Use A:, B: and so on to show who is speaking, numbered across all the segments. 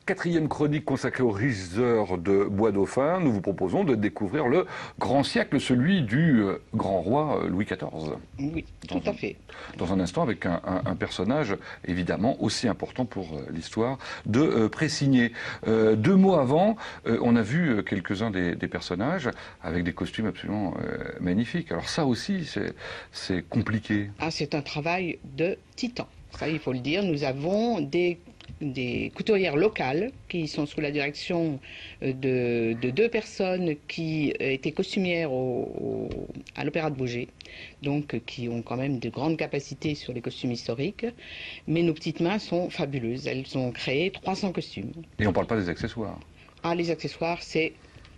A: 4e chronique consacrée aux riches-heures de Bois-Dauphin. Nous vous proposons de découvrir le grand siècle, celui du grand roi Louis XIV.
B: Oui, tout à fait.
A: Dans un instant, avec un personnage évidemment aussi important pour l'histoire de Pressigné. 2 mots avant, on a vu quelques-uns des personnages avec des costumes absolument magnifiques. Alors ça aussi, c'est compliqué.
B: Ah, c'est un travail de titan. Ça, il faut le dire. Nous avons des couturières locales qui sont sous la direction de 2 personnes qui étaient costumières à l'Opéra de Beaugé, donc qui ont quand même de grandes capacités sur les costumes historiques. Mais nos petites mains sont fabuleuses. Elles ont créé 300 costumes.
A: Et on ne parle pas des accessoires.
B: Ah, les accessoires, c'est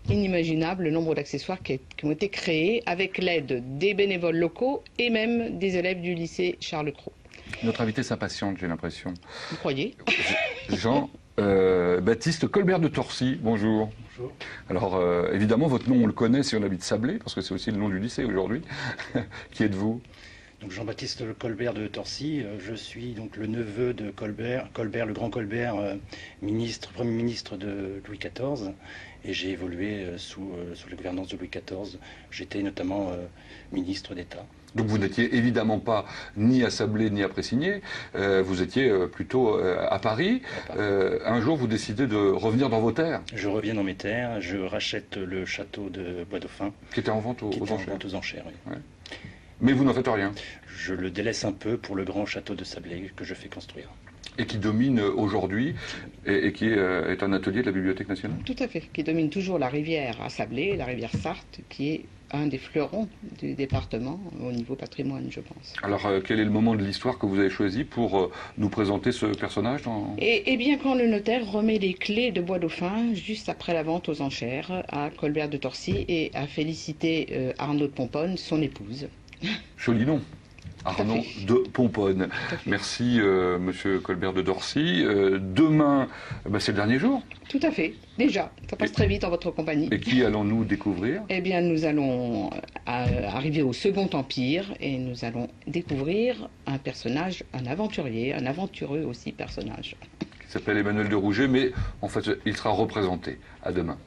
B: inimaginable le nombre d'accessoires qui ont été créés avec l'aide des bénévoles locaux et même des élèves du lycée Charles Cros.
A: Notre invité s'impatiente, j'ai l'impression.
B: Vous croyez?
A: Jean-Baptiste Colbert de Torcy, bonjour.
C: Bonjour.
A: Alors, évidemment, votre nom, on le connaît si on habite Sablé, parce que c'est aussi le nom du lycée aujourd'hui. Qui êtes-vous?
C: Donc Jean-Baptiste Colbert de Torcy, je suis donc le neveu de Colbert, le grand Colbert, Premier ministre de Louis XIV, et j'ai évolué sous la gouvernance de Louis XIV. J'étais notamment ministre d'État.
A: Donc vous n'étiez évidemment pas ni à Sablé ni à Pressigné, vous étiez plutôt à Paris. Un jour, vous décidez de revenir dans vos terres.
C: Je reviens dans mes terres, je rachète le château de Bois-Dauphin.
A: Qui était en vente aux enchères.
C: En vente aux enchères, oui.
A: Ouais. Mais vous n'en faites rien.
C: Je le délaisse un peu pour le grand château de Sablé que je fais construire.
A: Et qui domine aujourd'hui, et qui est un atelier de la Bibliothèque nationale.
B: Tout à fait, qui domine toujours la rivière à Sablé, la rivière Sarthe, qui est un des fleurons du département au niveau patrimoine, je pense.
A: Alors, quel est le moment de l'histoire que vous avez choisi pour nous présenter ce personnage
B: Eh bien, quand le notaire remet les clés de Bois-Dauphin, juste après la vente aux enchères, à Colbert de Torcy et à féliciter Arnaud de Pomponne, son épouse.
A: Joli nom. Arnaud de Pomponne. Merci, monsieur Colbert de Torcy. Demain, c'est le dernier jour.
B: Tout à fait, déjà. Ça passe très vite en votre compagnie.
A: Et qui allons-nous découvrir?
B: Eh bien, nous allons arriver au Second Empire et nous allons découvrir un personnage, un aventurier, un aventureux aussi personnage.
A: Qui s'appelle Emmanuel de Rouget, mais en fait, il sera représenté. À demain.